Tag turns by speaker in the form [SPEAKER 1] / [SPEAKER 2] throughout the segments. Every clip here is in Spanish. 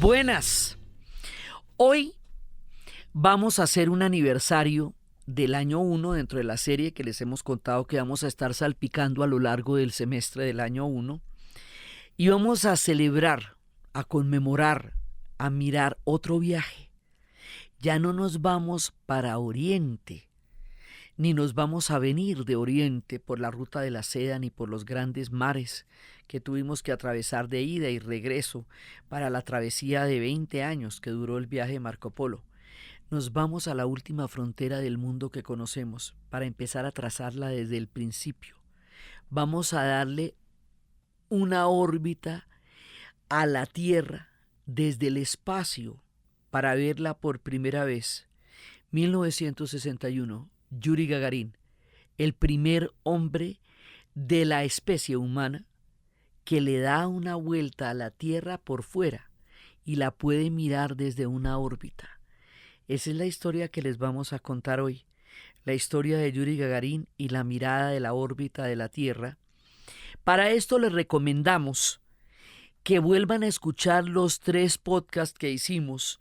[SPEAKER 1] Buenas. Hoy vamos a hacer un aniversario del año 1 dentro de la serie que les hemos contado que vamos a estar salpicando a lo largo del semestre del año 1 y vamos a celebrar, a conmemorar, a mirar otro viaje. Ya no nos vamos para Oriente, ni nos vamos a venir de Oriente por la ruta de la seda ni por los grandes mares que tuvimos que atravesar de ida y regreso para la travesía de 20 años que duró el viaje de Marco Polo. Nos vamos a la última frontera del mundo que conocemos para empezar a trazarla desde el principio. Vamos a darle una órbita a la Tierra desde el espacio para verla por primera vez. 1961, Yuri Gagarin, el primer hombre de la especie humana que le da una vuelta a la Tierra por fuera y la puede mirar desde una órbita. Esa es la historia que les vamos a contar hoy, la historia de Yuri Gagarin y la mirada de la órbita de la Tierra. Para esto les recomendamos que vuelvan a escuchar los 3 podcasts que hicimos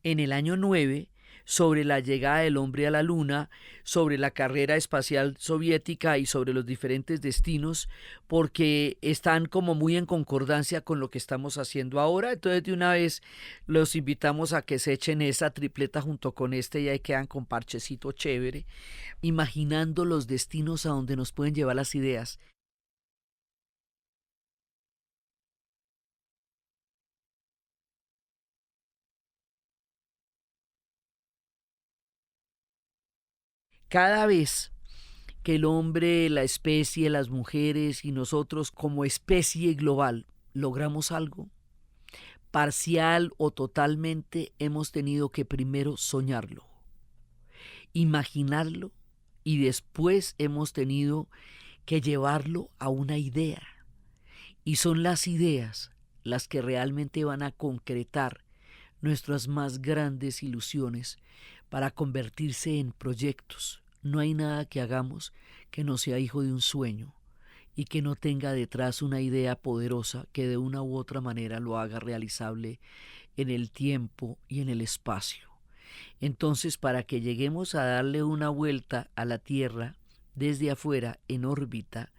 [SPEAKER 1] en el año 9 sobre la llegada del hombre a la Luna, sobre la carrera espacial soviética y sobre los diferentes destinos, porque están como muy en concordancia con lo que estamos haciendo ahora. Entonces de una vez los invitamos a que se echen esa tripleta junto con y ahí quedan con parchecito chévere, imaginando los destinos a donde nos pueden llevar las ideas. Cada vez que el hombre, la especie, las mujeres y nosotros como especie global logramos algo, parcial o totalmente, hemos tenido que primero soñarlo, imaginarlo y después hemos tenido que llevarlo a una idea. Y son las ideas las que realmente van a concretar nuestras más grandes ilusiones para convertirse en proyectos. No hay nada que hagamos que no sea hijo de un sueño y que no tenga detrás una idea poderosa que de una u otra manera lo haga realizable en el tiempo y en el espacio. Entonces, para que lleguemos a darle una vuelta a la Tierra desde afuera en órbita,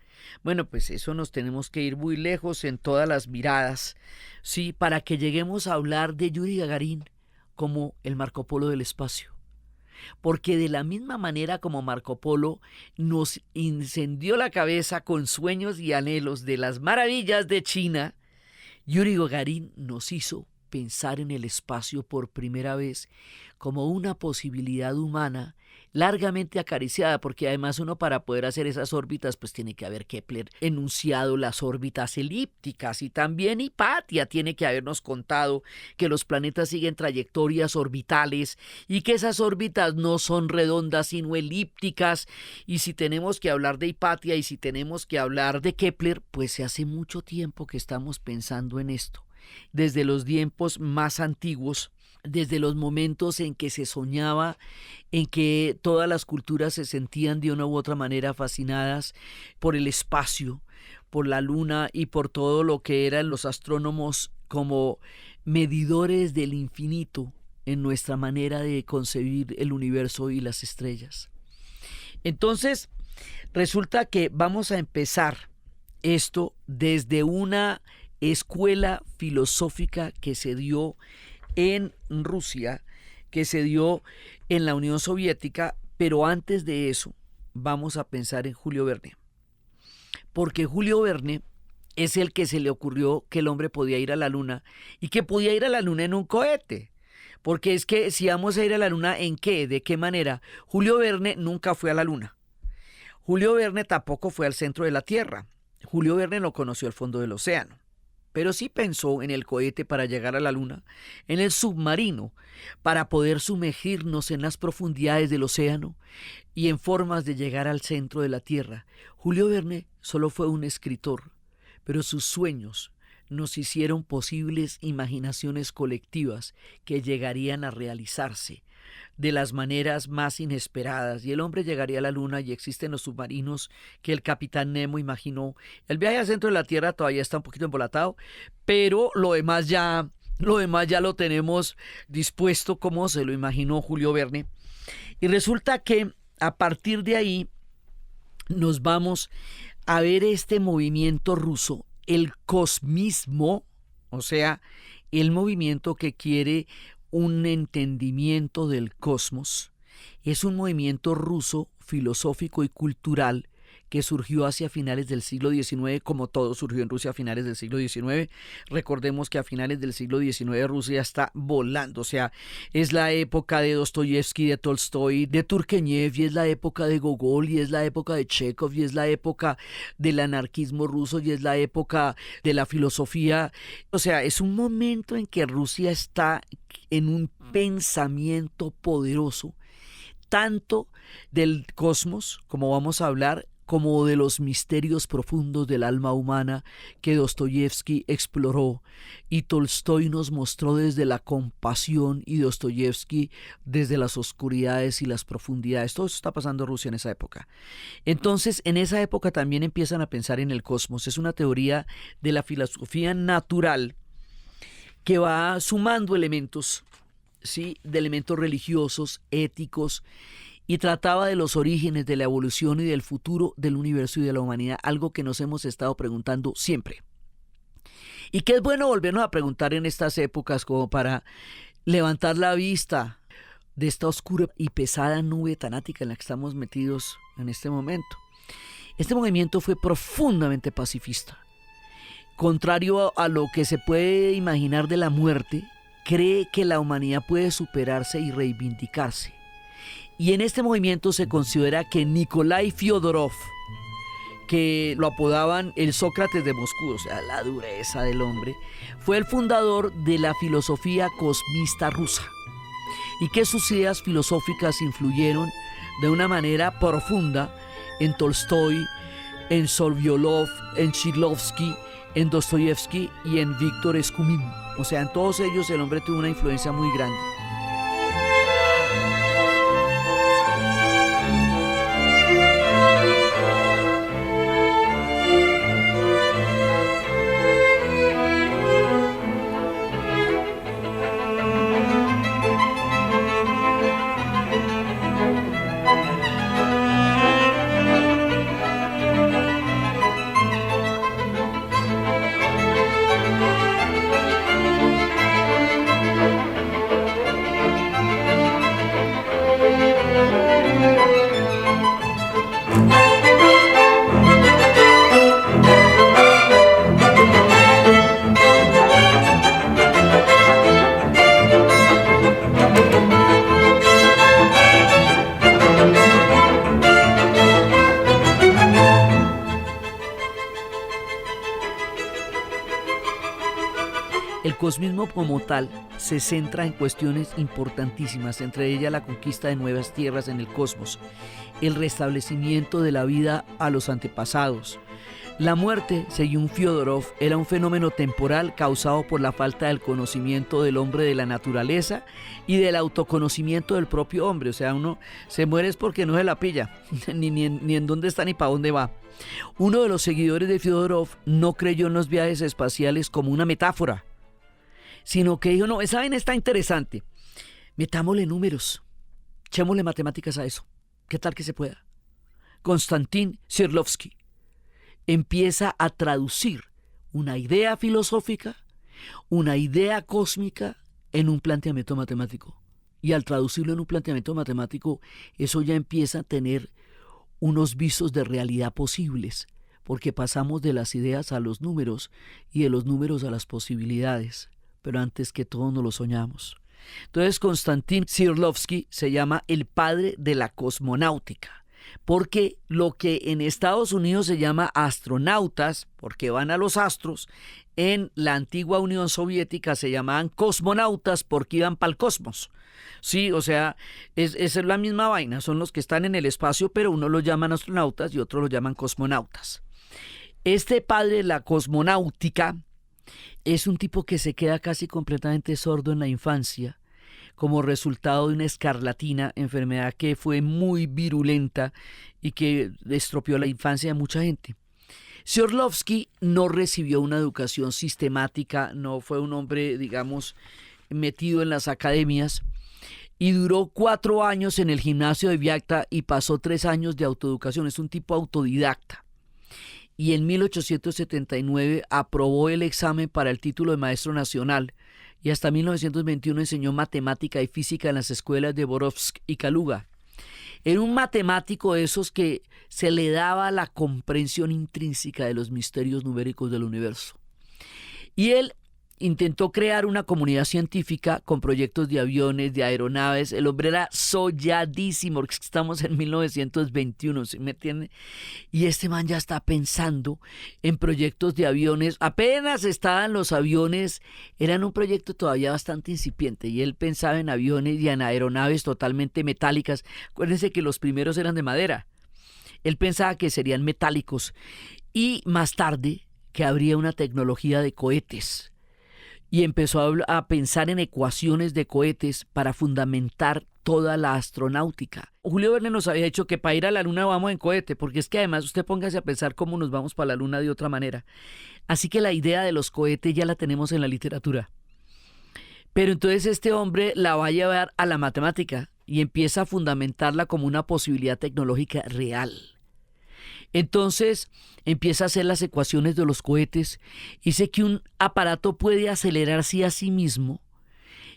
[SPEAKER 1] bueno, pues eso nos tenemos que ir muy lejos en todas las miradas, sí, para que lleguemos a hablar de Yuri Gagarin como el Marco Polo del espacio. Porque de la misma manera como Marco Polo nos incendió la cabeza con sueños y anhelos de las maravillas de China, Yuri Gagarin nos hizo pensar en el espacio por primera vez como una posibilidad humana largamente acariciada, porque además uno para poder hacer esas órbitas pues tiene que haber Kepler enunciado las órbitas elípticas y también Hipatia tiene que habernos contado que los planetas siguen trayectorias orbitales y que esas órbitas no son redondas sino elípticas. Y si tenemos que hablar de Hipatia y si tenemos que hablar de Kepler, pues hace mucho tiempo que estamos pensando en esto, desde los tiempos más antiguos, desde los momentos en que se soñaba, en que todas las culturas se sentían de una u otra manera fascinadas por el espacio, por la luna y por todo lo que eran los astrónomos como medidores del infinito en nuestra manera de concebir el universo y las estrellas. Entonces, resulta que vamos a empezar esto desde una escuela filosófica que se dio en Rusia, que se dio en la Unión Soviética, pero antes de eso vamos a pensar en Julio Verne. Porque Julio Verne es el que se le ocurrió que el hombre podía ir a la luna y que podía ir a la luna en un cohete. Porque es que si vamos a ir a la luna, ¿en qué? ¿De qué manera? Julio Verne nunca fue a la luna. Julio Verne tampoco fue al centro de la Tierra. Julio Verne no conoció el fondo del océano. pero sí pensó en el cohete para llegar a la Luna, en el submarino para poder sumergirnos en las profundidades del océano y en formas de llegar al centro de la Tierra. Julio Verne solo fue un escritor, pero sus sueños nos hicieron posibles imaginaciones colectivas que llegarían a realizarse de las maneras más inesperadas, y el hombre llegaría a la Luna y existen los submarinos que el capitán Nemo imaginó. El viaje al centro de la Tierra todavía está un poquito embolatado, pero lo demás ya lo tenemos dispuesto como se lo imaginó Julio Verne. Y resulta que a partir de ahí nos vamos a ver este movimiento ruso, el cosmismo, o sea, el movimiento que quiere un entendimiento del cosmos. Es un movimiento ruso, filosófico y cultural que surgió hacia finales del siglo XIX, como todo surgió en Rusia a finales del siglo XIX. Recordemos que a finales del siglo XIX Rusia está volando, o sea, es la época de Dostoyevsky, de Tolstoy, de Turgenev, y es la época de Gogol, y es la época de Chekhov, y es la época del anarquismo ruso, y es la época de la filosofía. O sea, es un momento en que Rusia está en un pensamiento poderoso, tanto del cosmos, como vamos a hablar, como de los misterios profundos del alma humana que Dostoyevsky exploró y Tolstoy nos mostró desde la compasión y Dostoyevsky desde las oscuridades y las profundidades. Todo eso está pasando en Rusia en esa época. Entonces, en esa época también empiezan a pensar en el cosmos. Es una teoría de la filosofía natural que va sumando elementos, ¿sí?, de elementos religiosos, éticos, y trataba de los orígenes de la evolución y del futuro del universo y de la humanidad, algo que nos hemos estado preguntando siempre. Y que es bueno volvernos a preguntar en estas épocas como para levantar la vista de esta oscura y pesada nube tanática en la que estamos metidos en este momento. Este movimiento fue profundamente pacifista. Contrario a lo que se puede imaginar de la muerte, cree que la humanidad puede superarse y reivindicarse. Y en este movimiento se considera que Nikolai Fyodorov, que lo apodaban el Sócrates de Moscú, o sea, la dureza del hombre, fue el fundador de la filosofía cosmista rusa y que sus ideas filosóficas influyeron de una manera profunda en Tolstoy, en Solovyov, en Shklovsky, en Dostoyevsky y en Víctor Escumín. O sea, en todos ellos el hombre tuvo una influencia muy grande. El cosmismo como tal se centra en cuestiones importantísimas, entre ellas la conquista de nuevas tierras en el cosmos, el restablecimiento de la vida a los antepasados. La muerte, según Fyodorov, era un fenómeno temporal causado por la falta del conocimiento del hombre de la naturaleza y del autoconocimiento del propio hombre. O sea, uno se muere es porque no se la pilla, ni en dónde está ni para dónde va. Uno de los seguidores de Fyodorov no creyó en los viajes espaciales como una metáfora, sino que dijo, no, esa vaina está interesante, metámosle números, echémosle matemáticas a eso, ¿qué tal que se pueda? Konstantin Sierlovsky empieza a traducir una idea filosófica, una idea cósmica en un planteamiento matemático. Y al traducirlo en un planteamiento matemático, eso ya empieza a tener unos visos de realidad posibles, porque pasamos de las ideas a los números y de los números a las posibilidades. Pero antes que todo no lo soñamos. Entonces Konstantin Sierlovsky se llama el padre de la cosmonáutica, porque lo que en Estados Unidos se llama astronautas, porque van a los astros, en la antigua Unión Soviética se llamaban cosmonautas porque iban para el cosmos. Sí, o sea, es la misma vaina, son los que están en el espacio, pero unos los llaman astronautas y otros los llaman cosmonautas. Este padre de la cosmonáutica es un tipo que se queda casi completamente sordo en la infancia, como resultado de una escarlatina, enfermedad que fue muy virulenta y que estropeó la infancia de mucha gente. Sverdlovsky no recibió una educación sistemática, no fue un hombre, digamos, metido en las academias, y duró 4 años en el gimnasio de Viacta y pasó 3 años de autoeducación. Es un tipo autodidacta. Y en 1879 aprobó el examen para el título de maestro nacional y hasta 1921 enseñó matemática y física en las escuelas de Borovsk y Kaluga. Era un matemático de esos que se le daba la comprensión intrínseca de los misterios numéricos del universo. Y él intentó crear una comunidad científica con proyectos de aviones, de aeronaves. El hombre era solladísimo, porque estamos en 1921, ¿sí me entiende? Y este man ya está pensando en proyectos de aviones. Apenas estaban los aviones, eran un proyecto todavía bastante incipiente, y él pensaba en aviones y en aeronaves totalmente metálicas. Acuérdense que los primeros eran de madera. Él pensaba que serían metálicos, y más tarde que habría una tecnología de cohetes. Y empezó a pensar en ecuaciones de cohetes para fundamentar toda la astronáutica. Julio Verne nos había dicho que para ir a la luna vamos en cohete, porque es que además usted póngase a pensar cómo nos vamos para la luna de otra manera. Así que la idea de los cohetes ya la tenemos en la literatura. Pero entonces este hombre la va a llevar a la matemática y empieza a fundamentarla como una posibilidad tecnológica real. Entonces empieza a hacer las ecuaciones de los cohetes y dice que un aparato puede acelerarse a sí mismo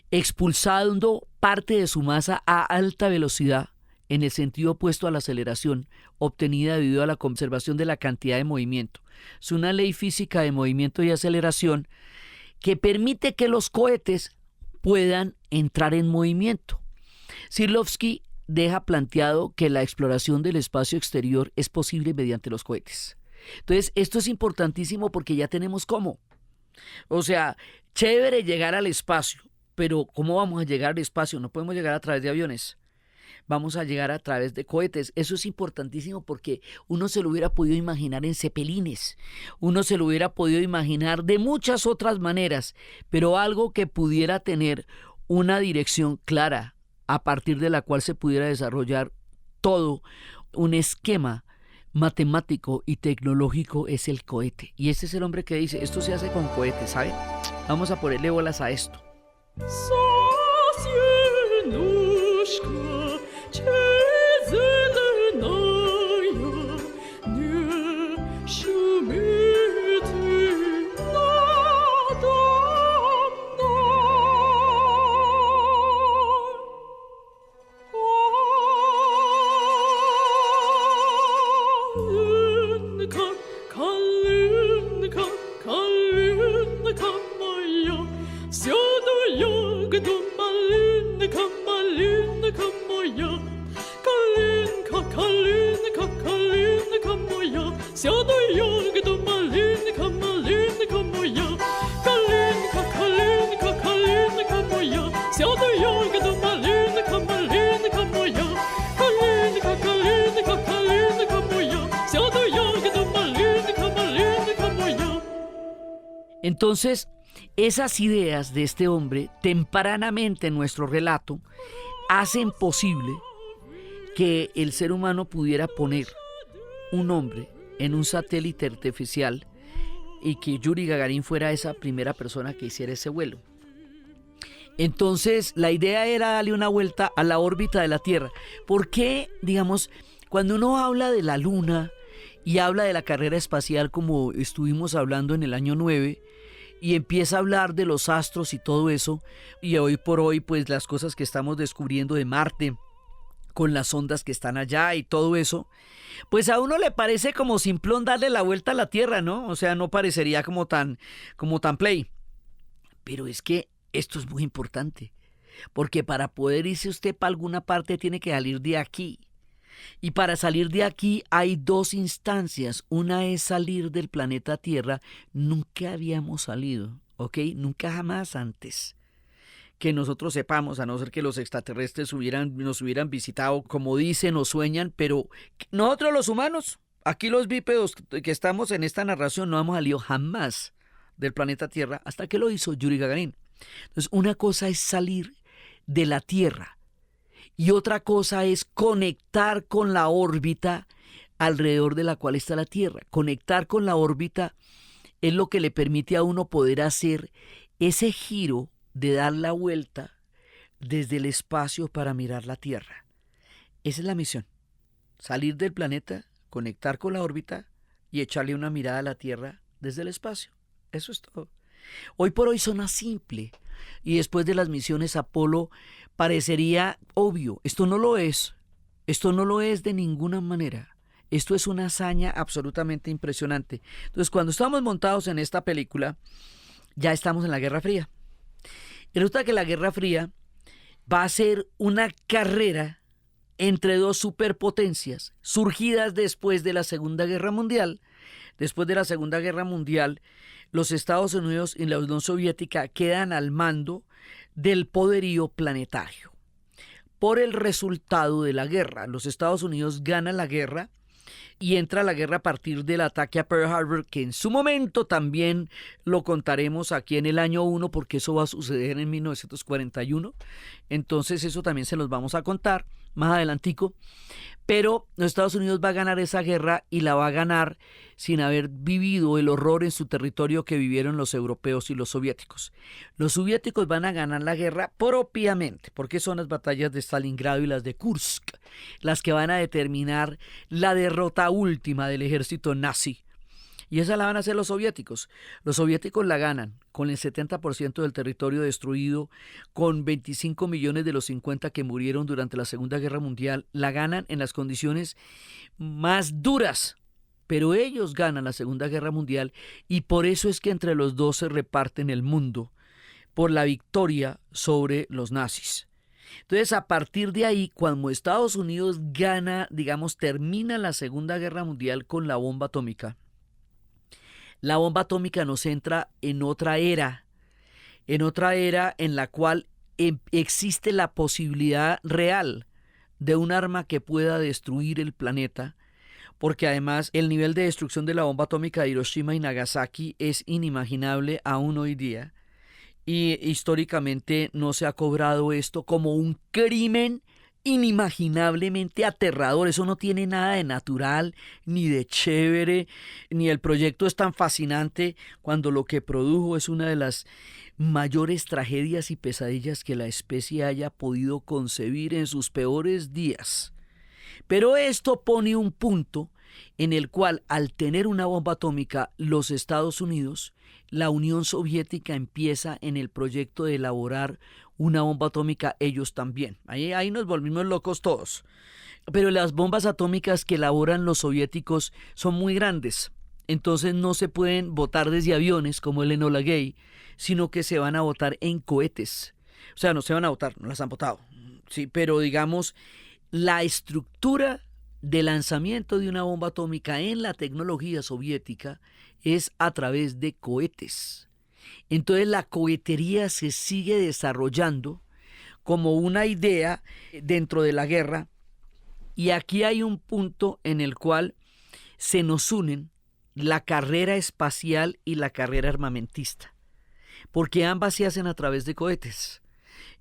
[SPEAKER 1] expulsando parte de su masa a alta velocidad en el sentido opuesto a la aceleración obtenida debido a la conservación de la cantidad de movimiento. Es una ley física de movimiento y aceleración que permite que los cohetes puedan entrar en movimiento. Sverdlovsky deja planteado que la exploración del espacio exterior es posible mediante los cohetes. Entonces, esto es importantísimo porque ya tenemos cómo. O sea, chévere llegar al espacio, pero ¿cómo vamos a llegar al espacio? No podemos llegar a través de aviones. Vamos a llegar a través de cohetes. Eso es importantísimo porque uno se lo hubiera podido imaginar en cepelines, uno se lo hubiera podido imaginar de muchas otras maneras, pero algo que pudiera tener una dirección clara, a partir de la cual se pudiera desarrollar todo un esquema matemático y tecnológico, es el cohete. Y este es el hombre que dice, esto se hace con cohetes, ¿saben? Vamos a ponerle bolas a esto. Entonces, esas ideas de este hombre, tempranamente en nuestro relato, hacen posible que el ser humano pudiera poner un hombre en un satélite artificial y que Yuri Gagarin fuera esa primera persona que hiciera ese vuelo. Entonces, la idea era darle una vuelta a la órbita de la Tierra. ¿Por qué, digamos, cuando uno habla de la Luna y habla de la carrera espacial como estuvimos hablando en el año 9, y empieza a hablar de los astros y todo eso, y hoy por hoy pues las cosas que estamos descubriendo de Marte con las ondas que están allá y todo eso, pues a uno le parece como simplón darle la vuelta a la Tierra, ¿no? O sea, no parecería como tan play. Pero es que esto es muy importante, porque para poder irse usted para alguna parte tiene que salir de aquí. Y para salir de aquí hay dos instancias. Una es salir del planeta Tierra. Nunca habíamos salido, ¿ok? Nunca jamás antes que nosotros sepamos, a no ser que los extraterrestres nos hubieran visitado, como dicen o sueñan, pero nosotros los humanos, aquí los bípedos que estamos en esta narración, no hemos salido jamás del planeta Tierra hasta que lo hizo Yuri Gagarin. Entonces, una cosa es salir de la Tierra y otra cosa es conectar con la órbita alrededor de la cual está la Tierra. Conectar con la órbita es lo que le permite a uno poder hacer ese giro de dar la vuelta desde el espacio para mirar la Tierra. Esa es la misión. Salir del planeta, conectar con la órbita y echarle una mirada a la Tierra desde el espacio. Eso es todo. Hoy por hoy suena simple y después de las misiones Apolo parecería obvio. Esto no lo es. Esto no lo es de ninguna manera. Esto es una hazaña absolutamente impresionante. Entonces, cuando estamos montados en esta película, ya estamos en la Guerra Fría. Y resulta que la Guerra Fría va a ser una carrera entre dos superpotencias surgidas después de la Segunda Guerra Mundial. Después de la Segunda Guerra Mundial, los Estados Unidos y la Unión Soviética quedan al mando del poderío planetario. Por el resultado de la guerra, los Estados Unidos ganan la guerra y entra la guerra a partir del ataque a Pearl Harbor, que en su momento también lo contaremos aquí en el año 1, porque eso va a suceder en 1941. Entonces eso también se los vamos a contar más adelantico. Pero los Estados Unidos va a ganar esa guerra y la va a ganar sin haber vivido el horror en su territorio que vivieron los europeos y los soviéticos. Los soviéticos van a ganar la guerra propiamente, porque son las batallas de Stalingrado y las de Kursk, las que van a determinar la derrota última del ejército nazi. Y esa la van a hacer los soviéticos. Los soviéticos la ganan con el 70% del territorio destruido, con 25 millones de los 50 que murieron durante la Segunda Guerra Mundial. La ganan en las condiciones más duras, pero ellos ganan la Segunda Guerra Mundial y por eso es que entre los dos se reparten el mundo, por la victoria sobre los nazis. Entonces, a partir de ahí, cuando Estados Unidos gana, digamos, termina la Segunda Guerra Mundial con la bomba atómica, la bomba atómica nos entra en otra era en la cual existe la posibilidad real de un arma que pueda destruir el planeta, porque además el nivel de destrucción de la bomba atómica de Hiroshima y Nagasaki es inimaginable aún hoy día, y históricamente no se ha cobrado esto como un crimen inimaginablemente aterrador. Eso no tiene nada de natural, ni de chévere, ni el proyecto es tan fascinante cuando lo que produjo es una de las mayores tragedias y pesadillas que la especie haya podido concebir en sus peores días. Pero esto pone un punto en el cual, al tener una bomba atómica, los Estados Unidos, la Unión Soviética empieza en el proyecto de elaborar una bomba atómica, ellos también. Ahí nos volvimos locos todos. Pero las bombas atómicas que elaboran los soviéticos son muy grandes. Entonces no se pueden botar desde aviones como el Enola Gay, sino que se van a botar en cohetes. O sea, no se van a botar, no las han botado. Sí, pero digamos, la estructura de lanzamiento de una bomba atómica en la tecnología soviética es a través de cohetes. Entonces la cohetería se sigue desarrollando como una idea dentro de la guerra, y aquí hay un punto en el cual se nos unen la carrera espacial y la carrera armamentista, porque ambas se hacen a través de cohetes.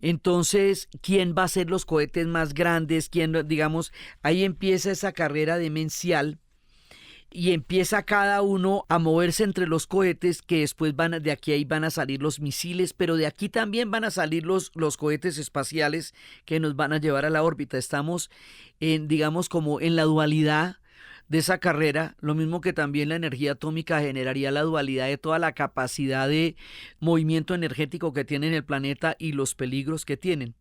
[SPEAKER 1] Entonces, ¿quién va a hacer los cohetes más grandes? ¿Quién, digamos, ahí empieza esa carrera demencial y empieza cada uno a moverse entre los cohetes, que después de aquí ahí van a salir los misiles, pero de aquí también van a salir los cohetes espaciales que nos van a llevar a la órbita. Estamos digamos, como en la dualidad de esa carrera, lo mismo que también la energía atómica generaría la dualidad de toda la capacidad de movimiento energético que tiene el planeta y los peligros que tienen.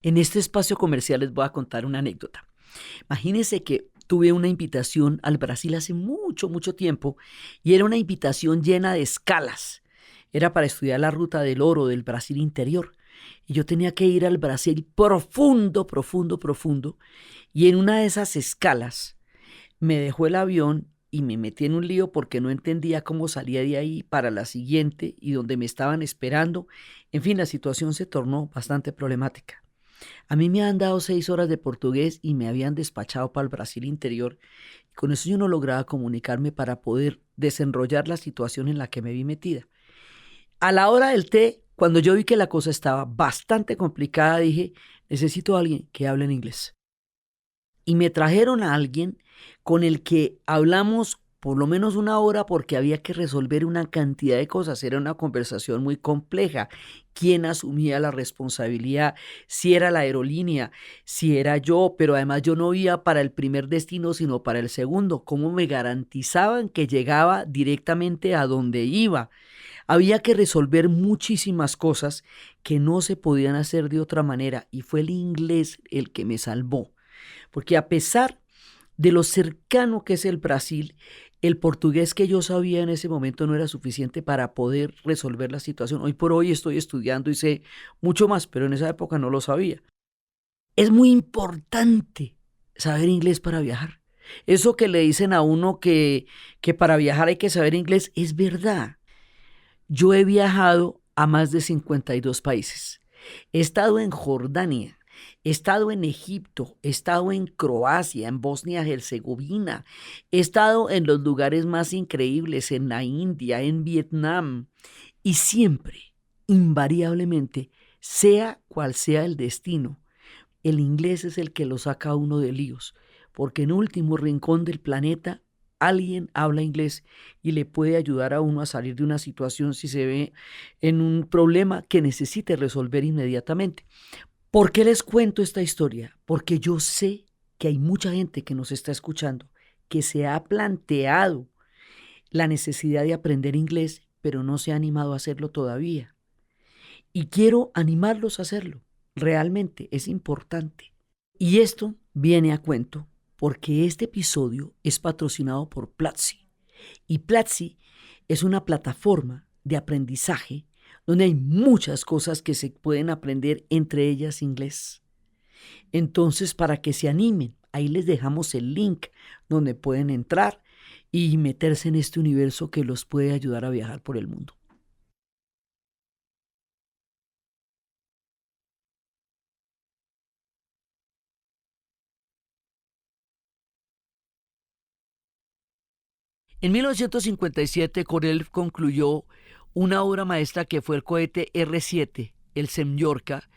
[SPEAKER 1] En este espacio comercial les voy a contar una anécdota. Imagínense que tuve una invitación al Brasil hace mucho, mucho tiempo y era una invitación llena de escalas. Era para estudiar la ruta del oro del Brasil interior. Y yo tenía que ir al Brasil profundo, profundo, profundo. Y en una de esas escalas me dejó el avión y me metí en un lío porque no entendía cómo salía de ahí para la siguiente y donde me estaban esperando. En fin, la situación se tornó bastante problemática. A mí me han dado 6 horas de portugués y me habían despachado para el Brasil interior. Con eso yo no lograba comunicarme para poder desenrollar la situación en la que me vi metida. A la hora del té, cuando yo vi que la cosa estaba bastante complicada, dije, necesito a alguien que hable en inglés. Y me trajeron a alguien con el que hablamos por lo menos 1 hora porque había que resolver una cantidad de cosas. Era una conversación muy compleja. ¿Quién asumía la responsabilidad? Si era la aerolínea, si era yo, pero además yo no iba para el primer destino, sino para el segundo. ¿Cómo me garantizaban que llegaba directamente a donde iba? Había que resolver muchísimas cosas que no se podían hacer de otra manera y fue el inglés el que me salvó. Porque a pesar de lo cercano que es el Brasil, el portugués que yo sabía en ese momento no era suficiente para poder resolver la situación. Hoy por hoy estoy estudiando y sé mucho más, pero en esa época no lo sabía. Es muy importante saber inglés para viajar. Eso que le dicen a uno que para viajar hay que saber inglés es verdad. Yo he viajado a más de 52 países. He estado en Jordania. He estado en Egipto, he estado en Croacia, en Bosnia-Herzegovina, he estado en los lugares más increíbles, en la India, en Vietnam, y siempre, invariablemente, sea cual sea el destino, el inglés es el que lo saca a uno de líos, porque en último rincón del planeta alguien habla inglés y le puede ayudar a uno a salir de una situación si se ve en un problema que necesite resolver inmediatamente. ¿Por qué les cuento esta historia? Porque yo sé que hay mucha gente que nos está escuchando que se ha planteado la necesidad de aprender inglés, pero no se ha animado a hacerlo todavía. Y quiero animarlos a hacerlo. Realmente es importante. Y esto viene a cuento porque este episodio es patrocinado por Platzi. Y Platzi es una plataforma de aprendizaje donde hay muchas cosas que se pueden aprender, entre ellas inglés. Entonces, para que se animen, ahí les dejamos el link donde pueden entrar y meterse en este universo que los puede ayudar a viajar por el mundo. En 1957, Korolev concluyó una obra maestra que fue el cohete R-7, el Semyorka,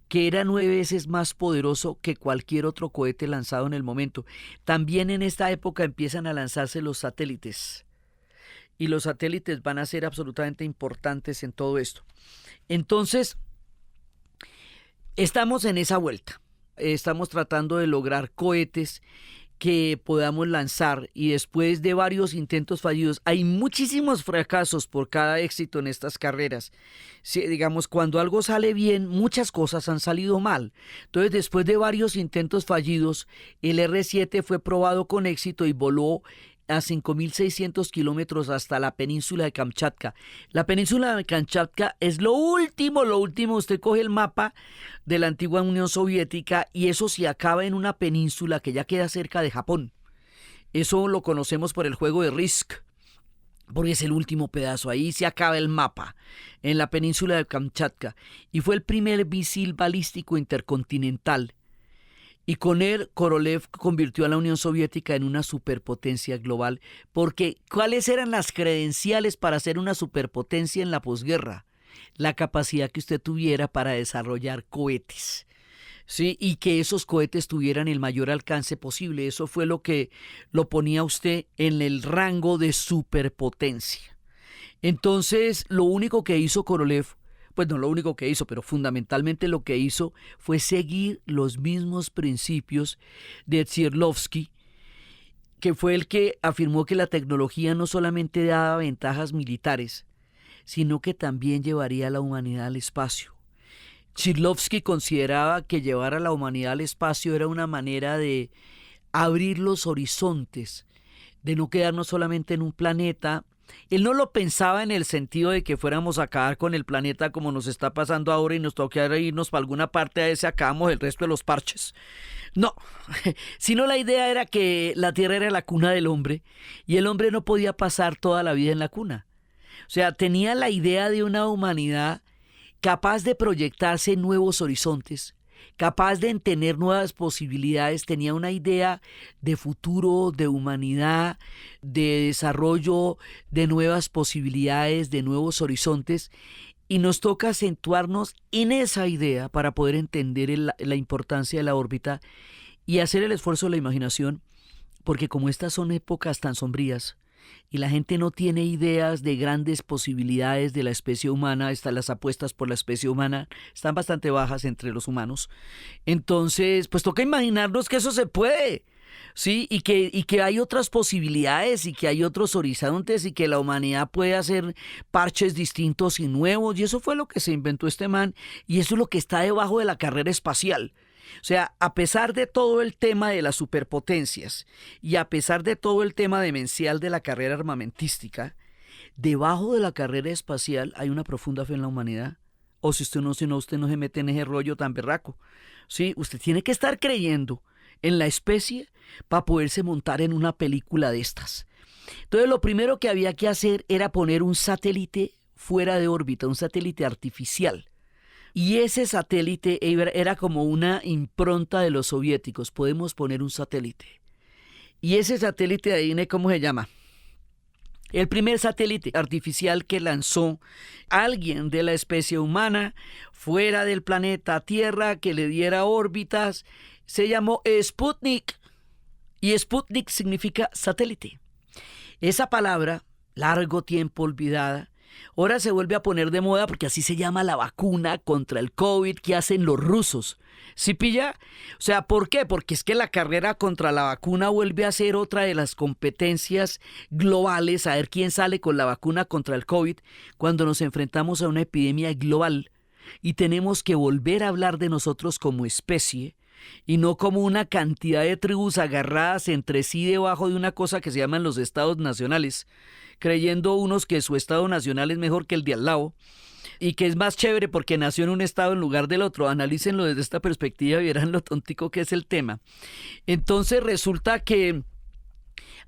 [SPEAKER 1] que era 9 veces más poderoso que cualquier otro cohete lanzado en el momento. También en esta época empiezan a lanzarse los satélites. Y los satélites van a ser absolutamente importantes en todo esto. Entonces, estamos en esa vuelta. Estamos tratando de lograr cohetes que podamos lanzar y después de varios intentos fallidos, hay muchísimos fracasos por cada éxito en estas carreras. Si, digamos, cuando algo sale bien, muchas cosas han salido mal. Entonces, después de varios intentos fallidos, el R-7 fue probado con éxito y voló a 5.600 kilómetros hasta la península de Kamchatka. La península de Kamchatka es lo último. Usted coge el mapa de la antigua Unión Soviética y eso se acaba en una península que ya queda cerca de Japón. Eso lo conocemos por el juego de Risk, porque es el último pedazo. Ahí se acaba el mapa, en la península de Kamchatka. Y fue el primer misil balístico intercontinental. Y con él, Korolev convirtió a la Unión Soviética en una superpotencia global, porque ¿cuáles eran las credenciales para ser una superpotencia en la posguerra? La capacidad que usted tuviera para desarrollar cohetes, ¿sí? Y que esos cohetes tuvieran el mayor alcance posible. Eso fue lo que lo ponía a usted en el rango de superpotencia. Entonces, lo único que hizo Korolev, pues no lo único que hizo, pero fundamentalmente lo que hizo fue seguir los mismos principios de Sverdlovsky, que fue el que afirmó que la tecnología no solamente daba ventajas militares, sino que también llevaría a la humanidad al espacio. Shklovsky consideraba que llevar a la humanidad al espacio era una manera de abrir los horizontes, de no quedarnos solamente en un planeta. Él no lo pensaba en el sentido de que fuéramos a acabar con el planeta como nos está pasando ahora y nos toca irnos para alguna parte a ese acabamos el resto de los parches. No, sino la idea era que la Tierra era la cuna del hombre y el hombre no podía pasar toda la vida en la cuna. O sea, tenía la idea de una humanidad capaz de proyectarse en nuevos horizontes, capaz de tener nuevas posibilidades, tenía una idea de futuro, de humanidad, de desarrollo, de nuevas posibilidades, de nuevos horizontes, y nos toca acentuarnos en esa idea para poder entender la importancia de la órbita y hacer el esfuerzo de la imaginación, porque como estas son épocas tan sombrías, y la gente no tiene ideas de grandes posibilidades de la especie humana, las apuestas por la especie humana están bastante bajas entre los humanos. Entonces, pues toca imaginarnos que eso se puede, ¿sí? Y que hay otras posibilidades y que hay otros horizontes y que la humanidad puede hacer parches distintos y nuevos. Y eso fue lo que se inventó este man y eso es lo que está debajo de la carrera espacial. O sea, a pesar de todo el tema de las superpotencias y a pesar de todo el tema demencial de la carrera armamentística, debajo de la carrera espacial hay una profunda fe en la humanidad. O si usted no se mete en ese rollo tan berraco. Sí, usted tiene que estar creyendo en la especie para poderse montar en una película de estas. Entonces, lo primero que había que hacer era poner un satélite fuera de órbita, un satélite artificial. Y ese satélite era como una impronta de los soviéticos. Podemos poner un satélite. Y ese satélite, adivine cómo se llama. El primer satélite artificial que lanzó alguien de la especie humana fuera del planeta Tierra que le diera órbitas se llamó Sputnik. Y Sputnik significa satélite. Esa palabra, largo tiempo olvidada, ahora se vuelve a poner de moda porque así se llama la vacuna contra el COVID que hacen los rusos. ¿Sí pilla? O sea, ¿por qué? Porque es que la carrera contra la vacuna vuelve a ser otra de las competencias globales, a ver quién sale con la vacuna contra el COVID cuando nos enfrentamos a una epidemia global y tenemos que volver a hablar de nosotros como especie y no como una cantidad de tribus agarradas entre sí debajo de una cosa que se llaman los estados nacionales, creyendo unos que su estado nacional es mejor que el de al lado y que es más chévere porque nació en un estado en lugar del otro. Analícenlo desde esta perspectiva y verán lo tontico que es el tema. Entonces resulta que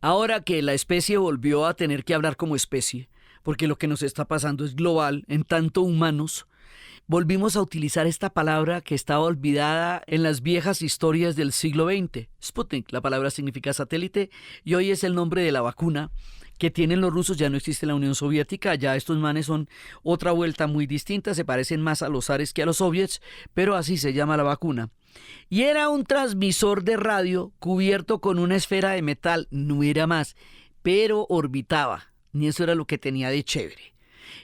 [SPEAKER 1] ahora que la especie volvió a tener que hablar como especie, porque lo que nos está pasando es global, en tanto humanos, volvimos a utilizar esta palabra que estaba olvidada en las viejas historias del siglo XX. Sputnik, la palabra significa satélite y hoy es el nombre de la vacuna que tienen los rusos. Ya no existe la Unión Soviética, ya estos manes son otra vuelta muy distinta, se parecen más a los zares que a los soviets, pero así se llama la vacuna. Y era un transmisor de radio cubierto con una esfera de metal, no era más, pero orbitaba, y eso era lo que tenía de chévere.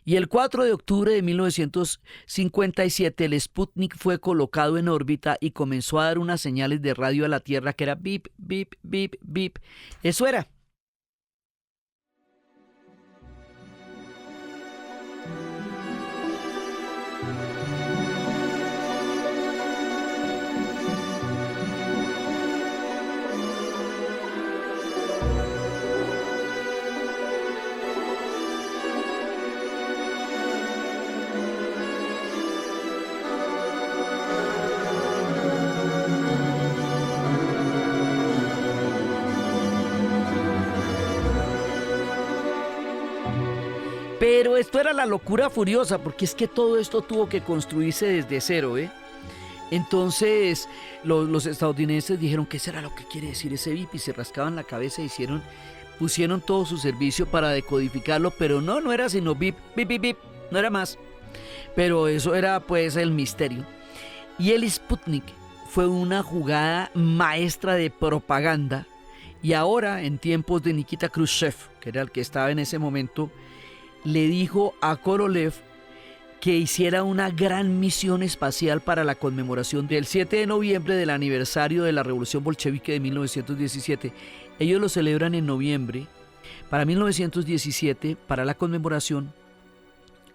[SPEAKER 1] Y el 4 de octubre de 1957 el Sputnik fue colocado en órbita y comenzó a dar unas señales de radio a la Tierra que era bip, bip, bip, bip. Eso era. Pero esto era la locura furiosa, porque es que todo esto tuvo que construirse desde cero, ¿eh? Entonces los estadounidenses dijeron, ¿qué será lo que quiere decir ese BIP? Y se rascaban la cabeza y pusieron todo su servicio para decodificarlo, pero no era sino BIP, BIP, BIP, BIP, no era más. Pero eso era pues el misterio. Y el Sputnik fue una jugada maestra de propaganda. Y ahora, en tiempos de Nikita Khrushchev, que era el que estaba en ese momento, le dijo a Korolev que hiciera una gran misión espacial para la conmemoración del 7 de noviembre del aniversario de la Revolución Bolchevique de 1917. Ellos lo celebran en noviembre. Para 1917, para la conmemoración,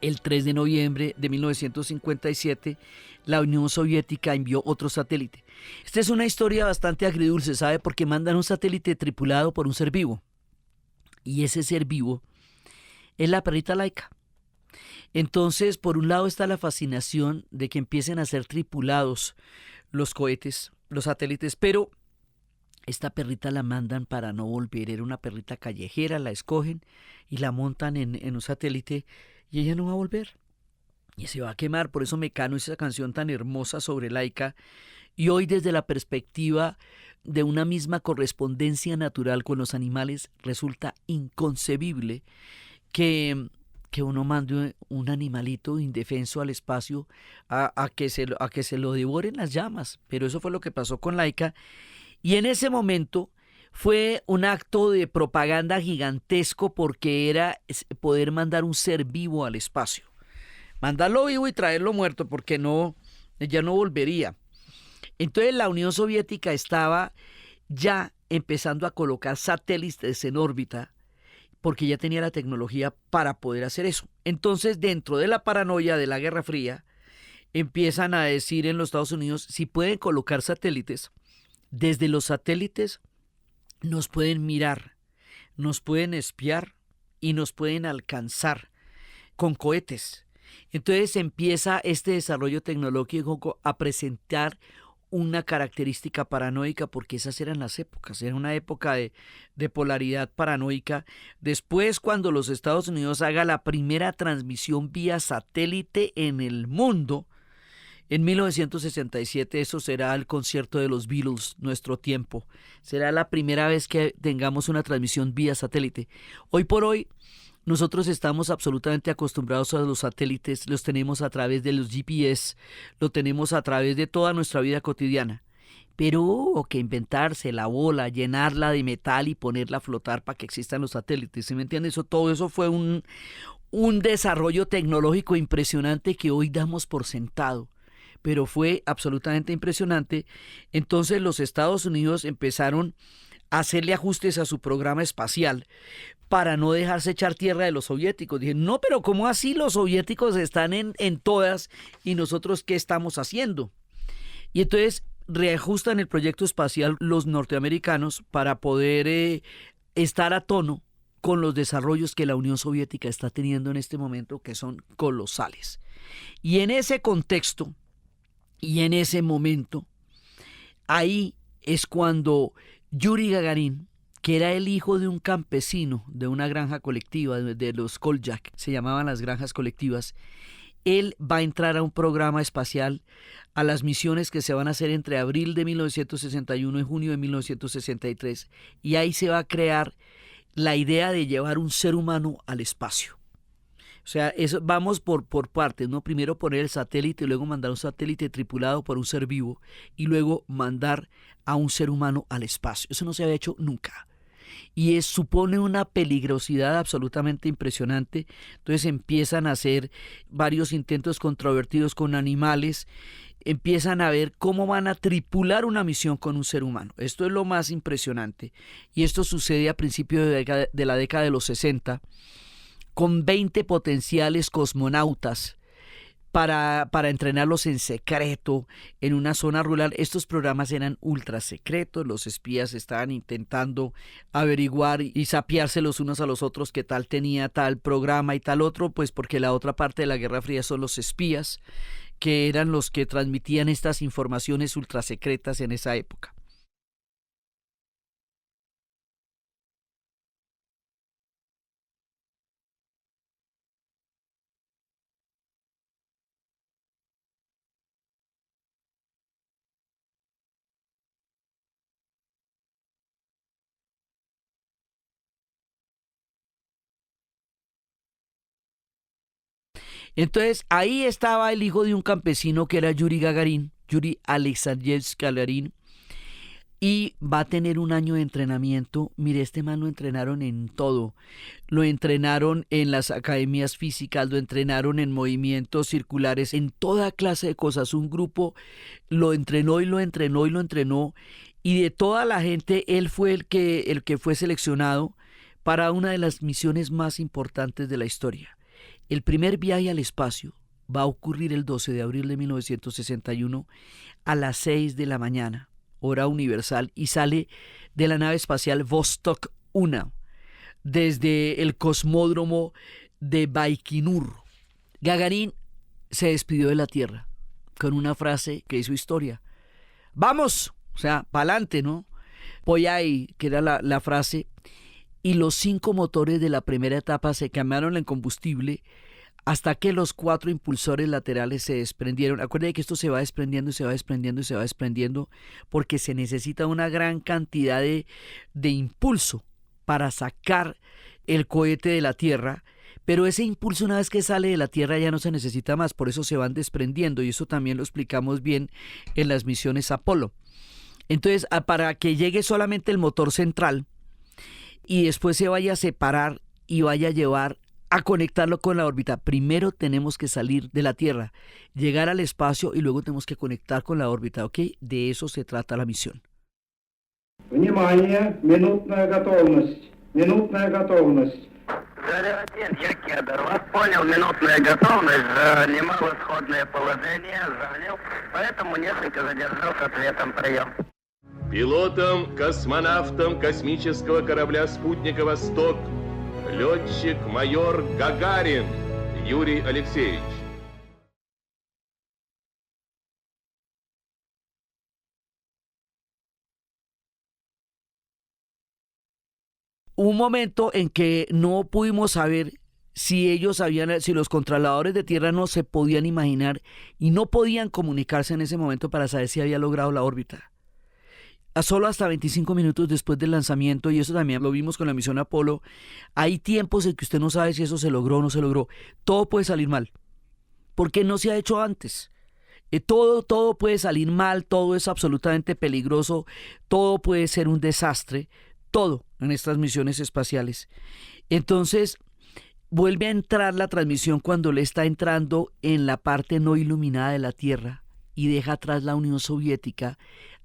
[SPEAKER 1] el 3 de noviembre de 1957, la Unión Soviética envió otro satélite. Esta es una historia bastante agridulce, ¿sabe? Porque mandan un satélite tripulado por un ser vivo. Y ese ser vivo es la perrita Laika. Entonces, por un lado está la fascinación de que empiecen a ser tripulados los cohetes, los satélites, pero esta perrita la mandan para no volver. Era una perrita callejera, la escogen y la montan en un satélite y ella no va a volver. Y se va a quemar. Por eso Mecano hizo esa canción tan hermosa sobre Laika. Y hoy, desde la perspectiva de una misma correspondencia natural con los animales, resulta inconcebible que uno mande un animalito indefenso al espacio a que se lo devoren las llamas. Pero eso fue lo que pasó con Laika. Y en ese momento fue un acto de propaganda gigantesco porque era poder mandar un ser vivo al espacio. Mandarlo vivo y traerlo muerto porque ya no volvería. Entonces la Unión Soviética estaba ya empezando a colocar satélites en órbita porque ya tenía la tecnología para poder hacer eso. Entonces, dentro de la paranoia de la Guerra Fría, empiezan a decir en los Estados Unidos si pueden colocar satélites. Desde los satélites nos pueden mirar, nos pueden espiar y nos pueden alcanzar con cohetes. Entonces empieza este desarrollo tecnológico a presentar una característica paranoica, porque esas eran las épocas, era una época de polaridad paranoica. Después, cuando los Estados Unidos haga la primera transmisión vía satélite en el mundo, en 1967, eso será el concierto de los Beatles, Nuestro Tiempo. Será la primera vez que tengamos una transmisión vía satélite. Hoy por hoy, nosotros estamos absolutamente acostumbrados a los satélites, los tenemos a través de los GPS, lo tenemos a través de toda nuestra vida cotidiana. Pero hubo que inventarse la bola, llenarla de metal y ponerla a flotar para que existan los satélites. ¿Sí me entiendes? Todo eso fue un desarrollo tecnológico impresionante que hoy damos por sentado. Pero fue absolutamente impresionante. Entonces los Estados Unidos empezaron a hacerle ajustes a su programa espacial para no dejarse echar tierra de los soviéticos. Dije, no, pero ¿cómo así los soviéticos están en todas y nosotros qué estamos haciendo? Y entonces reajustan el proyecto espacial los norteamericanos para poder estar a tono con los desarrollos que la Unión Soviética está teniendo en este momento, que son colosales. Y en ese contexto y en ese momento, ahí es cuando Yuri Gagarin, que era el hijo de un campesino de una granja colectiva, de los Kolchak, se llamaban las granjas colectivas, él va a entrar a un programa espacial, a las misiones que se van a hacer entre abril de 1961 y junio de 1963, y ahí se va a crear la idea de llevar un ser humano al espacio. O sea, eso, vamos por partes, ¿no? Primero poner el satélite, luego mandar un satélite tripulado por un ser vivo y luego mandar a un ser humano al espacio. Eso no se había hecho nunca. Y supone una peligrosidad absolutamente impresionante. Entonces empiezan a hacer varios intentos controvertidos con animales, empiezan a ver cómo van a tripular una misión con un ser humano. Esto es lo más impresionante. Y esto sucede a principios de la década de los 60, con 20 potenciales cosmonautas para entrenarlos en secreto en una zona rural. Estos programas eran ultra secretos, los espías estaban intentando averiguar y sapearse los unos a los otros qué tal tenía tal programa y tal otro, pues porque la otra parte de la Guerra Fría son los espías, que eran los que transmitían estas informaciones ultra secretas en esa época. Entonces ahí estaba el hijo de un campesino que era Yuri Gagarin, Yuri Alexandrovich Gagarin, y va a tener un año de entrenamiento. Mire, este man lo entrenaron en todo. Lo entrenaron en las academias físicas, lo entrenaron en movimientos circulares, en toda clase de cosas. Un grupo lo entrenó y lo entrenó y lo entrenó. Y de toda la gente, él fue el que fue seleccionado para una de las misiones más importantes de la historia. El primer viaje al espacio va a ocurrir el 12 de abril de 1961 a las 6 de la mañana, hora universal, y sale de la nave espacial Vostok 1 desde el cosmódromo de Baikonur. Gagarin se despidió de la Tierra con una frase que hizo historia. ¡Vamos! O sea, pa'lante, ¿no? Poyai, que era la frase, y los 5 motores de la primera etapa se quemaron en combustible hasta que los 4 impulsores laterales se desprendieron. Acuérdense que esto se va desprendiendo y se va desprendiendo y se va desprendiendo porque se necesita una gran cantidad de impulso para sacar el cohete de la Tierra, pero ese impulso una vez que sale de la Tierra ya no se necesita más, por eso se van desprendiendo, y eso también lo explicamos bien en las misiones Apolo. Entonces, para que llegue solamente el motor central y después se vaya a separar y vaya a llevar a conectarlo con la órbita, primero tenemos que salir de la Tierra, llegar al espacio y luego tenemos que conectar con la órbita, ¿ok? De eso se trata la misión.
[SPEAKER 2] Внимание, минутная готовность. Минутная готовность.
[SPEAKER 3] Заря-1, я Кедр. Вас понял, минутная готовность. Занимал исходное положение, занял. Поэтому несколько задержал с ответом. Прием.
[SPEAKER 4] Пилотом, космонавтом космического корабля «Спутника Восток» летчик-майор Гагарин Юрий Алексеевич.
[SPEAKER 1] Un momento en que no pudimos saber si los controladores de tierra no se podían imaginar y no podían comunicarse en ese momento para saber si había logrado la órbita. Solo hasta 25 minutos después del lanzamiento, y eso también lo vimos con la misión Apolo, hay tiempos en que usted no sabe si eso se logró o no se logró. Todo puede salir mal, porque no se ha hecho antes. Todo puede salir mal, todo es absolutamente peligroso, todo puede ser un desastre, todo en estas misiones espaciales. Entonces, vuelve a entrar la transmisión cuando le está entrando en la parte no iluminada de la Tierra y deja atrás la Unión Soviética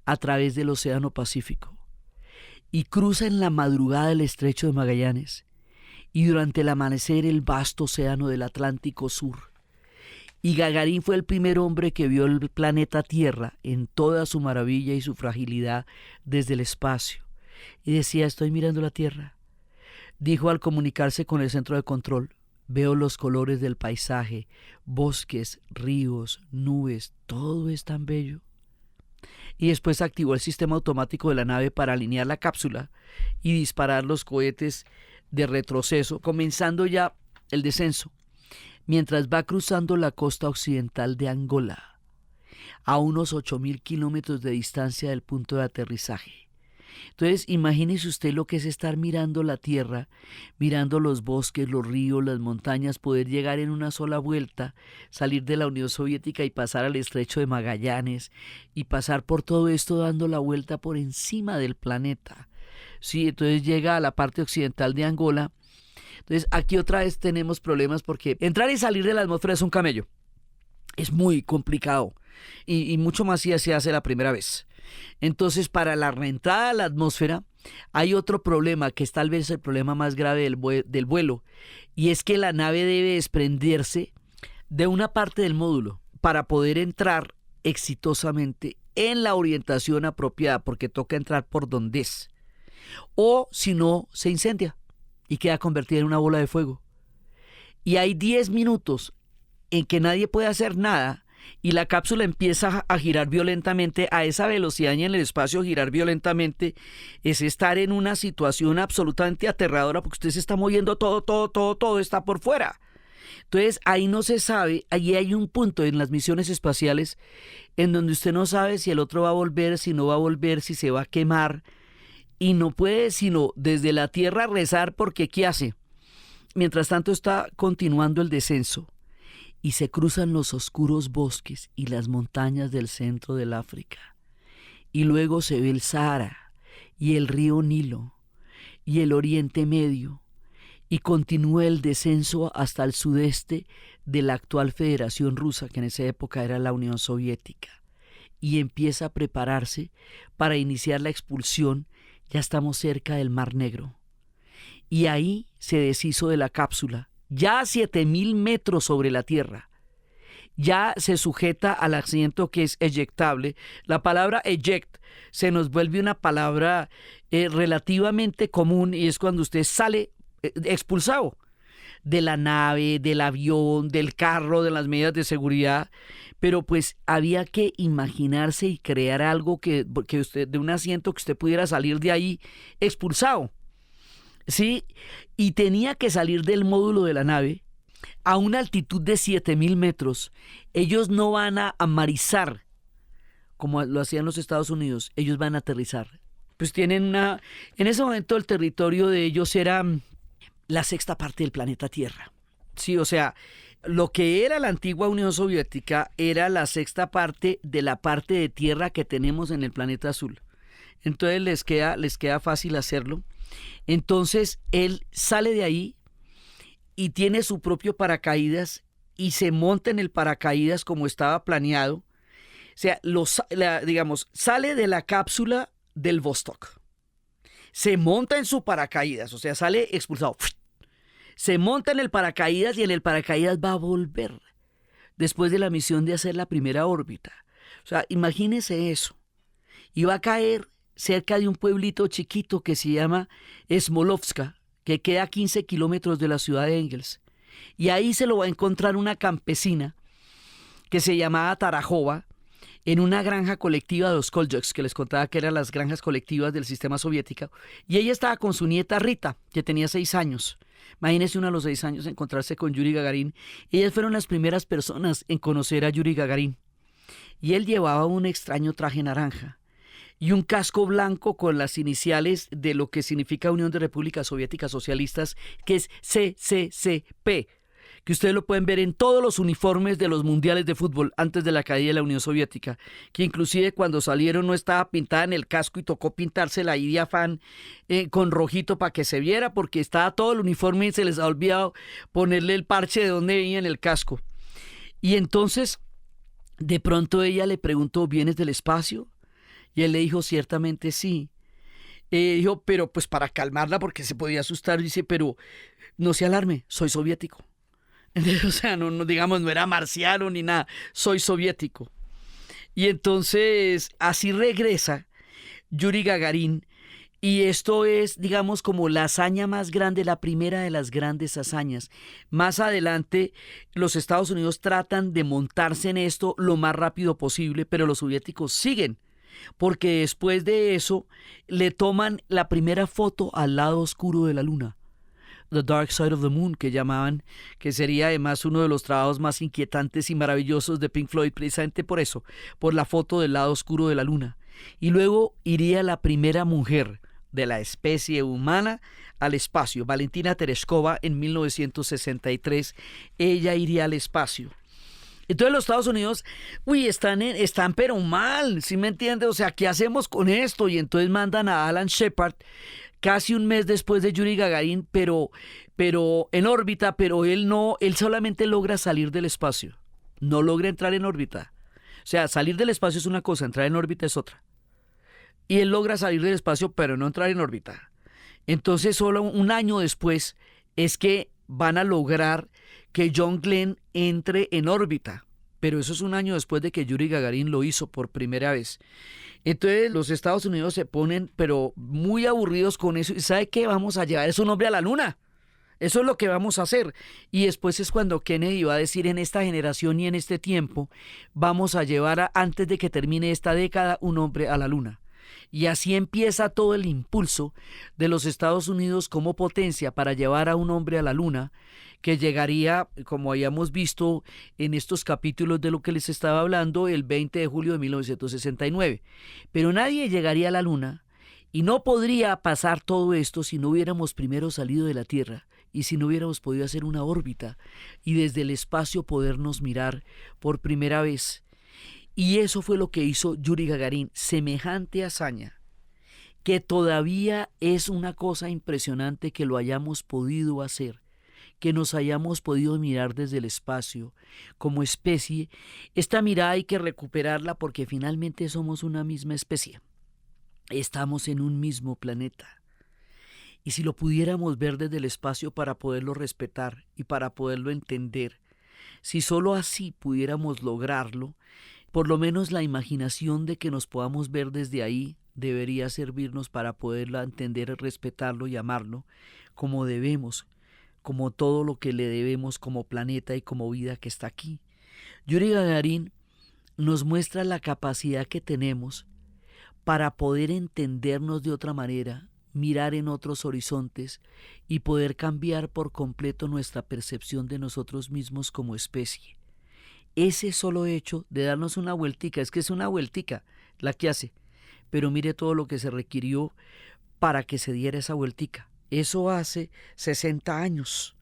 [SPEAKER 1] a través del Océano Pacífico y cruza en la madrugada el Estrecho de Magallanes y durante el amanecer el vasto océano del Atlántico Sur. Y Gagarin fue el primer hombre que vio el planeta Tierra en toda su maravilla y su fragilidad desde el espacio. Y decía, estoy mirando la Tierra. Dijo al comunicarse con el centro de control, veo los colores del paisaje, bosques, ríos, nubes, todo es tan bello. Y después activó el sistema automático de la nave para alinear la cápsula y disparar los cohetes de retroceso, comenzando ya el descenso, mientras va cruzando la costa occidental de Angola, a unos 8.000 kilómetros de distancia del punto de aterrizaje. Entonces, imagínese usted lo que es estar mirando la Tierra, mirando los bosques, los ríos, las montañas, poder llegar en una sola vuelta, salir de la Unión Soviética y pasar al Estrecho de Magallanes y pasar por todo esto dando la vuelta por encima del planeta. Sí, entonces llega a la parte occidental de Angola. Entonces, aquí otra vez tenemos problemas porque entrar y salir de la atmósfera es un camello. Es muy complicado y mucho más si se hace la primera vez. Entonces, para la reentrada a la atmósfera hay otro problema que es tal vez el problema más grave del vuelo, y es que la nave debe desprenderse de una parte del módulo para poder entrar exitosamente en la orientación apropiada, porque toca entrar por donde es, o si no se incendia y queda convertida en una bola de fuego. Y hay 10 minutos en que nadie puede hacer nada y la cápsula empieza a girar violentamente. A esa velocidad y en el espacio girar violentamente es estar en una situación absolutamente aterradora porque usted se está moviendo todo está por fuera. Entonces ahí no se sabe, allí hay un punto en las misiones espaciales en donde usted no sabe si el otro va a volver, si no va a volver, si se va a quemar, y no puede sino desde la Tierra rezar porque ¿qué hace? Mientras tanto está continuando el descenso y se cruzan los oscuros bosques y las montañas del centro del África. Y luego se ve el Sahara y el río Nilo y el Oriente Medio, y continúa el descenso hasta el sudeste de la actual Federación Rusa, que en esa época era la Unión Soviética, y empieza a prepararse para iniciar la expulsión. Ya estamos cerca del Mar Negro. Y ahí se deshizo de la cápsula ya a 7.000 metros sobre la Tierra. Ya se sujeta al asiento que es eyectable. La palabra eject se nos vuelve una palabra relativamente común y es cuando usted sale expulsado de la nave, del avión, del carro, de las medidas de seguridad, pero pues había que imaginarse y crear algo que usted, de un asiento que usted pudiera salir de ahí expulsado, ¿sí? Y tenía que salir del módulo de la nave a una altitud de 7.000 metros. Ellos no van a amarizar como lo hacían los Estados Unidos, ellos van a aterrizar. Pues tienen en ese momento el territorio de ellos era la sexta parte del planeta Tierra. Sí, o sea, lo que era la antigua Unión Soviética era la sexta parte de la parte de tierra que tenemos en el planeta azul. Entonces les queda fácil hacerlo. Entonces él sale de ahí y tiene su propio paracaídas y se monta en el paracaídas como estaba planeado. O sea, digamos, sale de la cápsula del Vostok. Se monta en su paracaídas, o sea, sale expulsado. Se monta en el paracaídas y en el paracaídas va a volver después de la misión de hacer la primera órbita. O sea, imagínese eso. Y va a caer cerca de un pueblito chiquito que se llama Smolovska, que queda a 15 kilómetros de la ciudad de Engels. Y ahí se lo va a encontrar una campesina que se llamaba Tarajova, en una granja colectiva de los Koljoks, que les contaba que eran las granjas colectivas del sistema soviético, y ella estaba con su nieta Rita, que tenía 6 años. Imagínense uno a los 6 años encontrarse con Yuri Gagarin. Ellas fueron las primeras personas en conocer a Yuri Gagarin. Y él llevaba un extraño traje naranja y un casco blanco con las iniciales de lo que significa Unión de Repúblicas Soviéticas Socialistas, que es CCCP, que ustedes lo pueden ver en todos los uniformes de los mundiales de fútbol antes de la caída de la Unión Soviética, que inclusive cuando salieron no estaba pintada en el casco y tocó pintársela ahí de afán con rojito para que se viera, porque estaba todo el uniforme y se les ha olvidado ponerle el parche de donde venía en el casco. Y entonces, de pronto ella le preguntó, ¿vienes del espacio? Y él le dijo, ciertamente sí. Dijo, pero pues para calmarla, porque se podía asustar, dice, pero no se alarme, soy soviético. O sea, no digamos, no era marciano ni nada, soy soviético. Y entonces así regresa Yuri Gagarin, y esto es, digamos, como la hazaña más grande, la primera de las grandes hazañas. Más adelante los Estados Unidos tratan de montarse en esto lo más rápido posible, pero los soviéticos siguen, porque después de eso le toman la primera foto al lado oscuro de la luna. The Dark Side of the Moon, que llamaban, que sería además uno de los trabajos más inquietantes y maravillosos de Pink Floyd, precisamente por eso, por la foto del lado oscuro de la luna. Y luego iría la primera mujer de la especie humana al espacio, Valentina Tereshkova, en 1963, ella iría al espacio. Entonces los Estados Unidos, están pero mal, ¿sí me entiende? O sea, ¿qué hacemos con esto? Y entonces mandan a Alan Shepard, casi un mes después de Yuri Gagarin, pero en órbita, pero él solamente logra salir del espacio, no logra entrar en órbita. O sea, salir del espacio es una cosa, entrar en órbita es otra. Y él logra salir del espacio, pero no entrar en órbita. Entonces, solo un año después es que van a lograr que John Glenn entre en órbita. Pero eso es un año después de que Yuri Gagarin lo hizo por primera vez. Entonces los Estados Unidos se ponen pero muy aburridos con eso. ¿Y sabe qué? Vamos a llevar a su hombre a la luna. Eso es lo que vamos a hacer. Y después es cuando Kennedy va a decir, en esta generación y en este tiempo vamos a llevar antes de que termine esta década un hombre a la luna. Y así empieza todo el impulso de los Estados Unidos como potencia para llevar a un hombre a la luna, que llegaría, como habíamos visto en estos capítulos de lo que les estaba hablando, el 20 de julio de 1969. Pero nadie llegaría a la luna, y no podría pasar todo esto si no hubiéramos primero salido de la Tierra y si no hubiéramos podido hacer una órbita y desde el espacio podernos mirar por primera vez. Y eso fue lo que hizo Yuri Gagarin, semejante hazaña, que todavía es una cosa impresionante que lo hayamos podido hacer, que nos hayamos podido mirar desde el espacio como especie. Esta mirada hay que recuperarla porque finalmente somos una misma especie. Estamos en un mismo planeta. Y si lo pudiéramos ver desde el espacio para poderlo respetar y para poderlo entender, si solo así pudiéramos lograrlo, por lo menos la imaginación de que nos podamos ver desde ahí debería servirnos para poderlo entender, respetarlo y amarlo como debemos, como todo lo que le debemos como planeta y como vida que está aquí. Yuri Gagarin nos muestra la capacidad que tenemos para poder entendernos de otra manera, mirar en otros horizontes y poder cambiar por completo nuestra percepción de nosotros mismos como especie. Ese solo hecho de darnos una vueltica, es que es una vueltica la que hace, pero mire todo lo que se requirió para que se diera esa vueltica. Eso hace 60 años.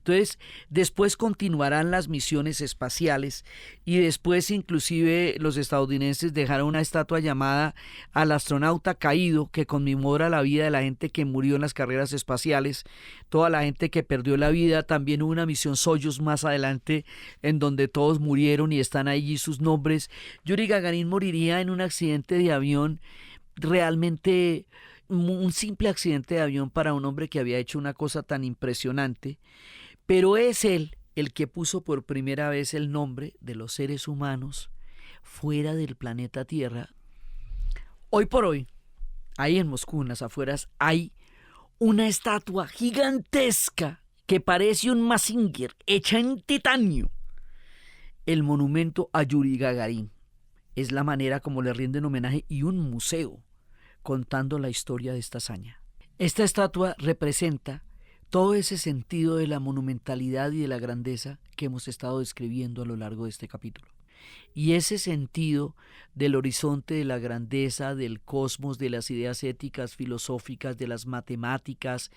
[SPEAKER 1] Entonces, después continuarán las misiones espaciales y después inclusive los estadounidenses dejaron una estatua llamada al astronauta caído que conmemora la vida de la gente que murió en las carreras espaciales, toda la gente que perdió la vida. También hubo una misión Soyuz más adelante en donde todos murieron y están allí sus nombres. Yuri Gagarin moriría en un accidente de avión, realmente un simple accidente de avión para un hombre que había hecho una cosa tan impresionante. Pero es él el que puso por primera vez el nombre de los seres humanos fuera del planeta Tierra. Hoy por hoy, ahí en Moscú, en las afueras, hay una estatua gigantesca que parece un Mazinger, hecha en titanio. El monumento a Yuri Gagarin. Es la manera como le rinden homenaje y un museo contando la historia de esta hazaña. Esta estatua representa todo ese sentido de la monumentalidad y de la grandeza que hemos estado describiendo a lo largo de este capítulo. Y ese sentido del horizonte de la grandeza, del cosmos, de las ideas éticas, filosóficas, de las matemáticas,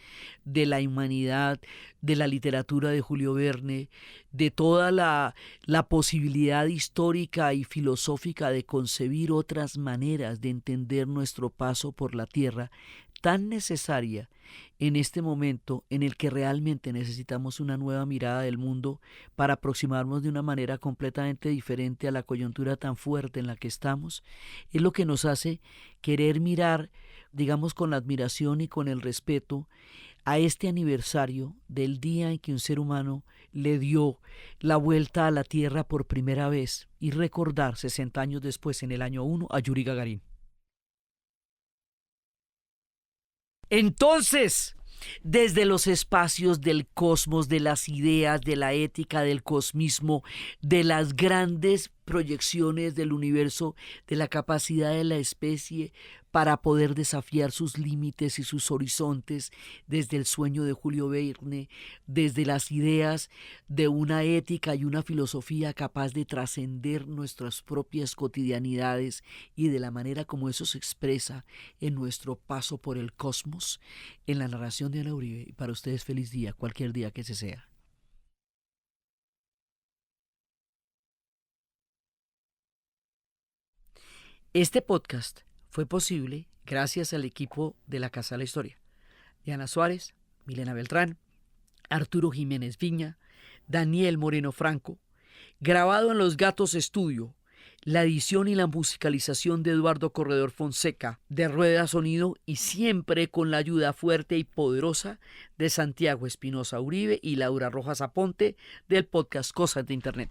[SPEAKER 1] de la humanidad, de la literatura de Julio Verne, de toda la posibilidad histórica y filosófica de concebir otras maneras de entender nuestro paso por la Tierra, tan necesaria en este momento en el que realmente necesitamos una nueva mirada del mundo para aproximarnos de una manera completamente diferente a la coyuntura tan fuerte en la que estamos, es lo que nos hace querer mirar, digamos, con la admiración y con el respeto a este aniversario del día en que un ser humano le dio la vuelta a la Tierra por primera vez y recordar 60 años después, en el año 1, a Yuri Gagarin. Entonces, desde los espacios del cosmos, de las ideas, de la ética, del cosmismo, de las grandes proyecciones del universo, de la capacidad de la especie para poder desafiar sus límites y sus horizontes, desde el sueño de Julio Verne, desde las ideas de una ética y una filosofía capaz de trascender nuestras propias cotidianidades y de la manera como eso se expresa en nuestro paso por el cosmos, en la narración de Ana Uribe. Y para ustedes feliz día, cualquier día que ese sea. Este podcast fue posible gracias al equipo de la Casa de la Historia. Diana Suárez, Milena Beltrán, Arturo Jiménez Viña, Daniel Moreno Franco. Grabado en Los Gatos Estudio. La edición y la musicalización de Eduardo Corredor Fonseca, de Rueda Sonido, y siempre con la ayuda fuerte y poderosa de Santiago Espinosa Uribe y Laura Rojas Aponte del podcast Cosas de Internet.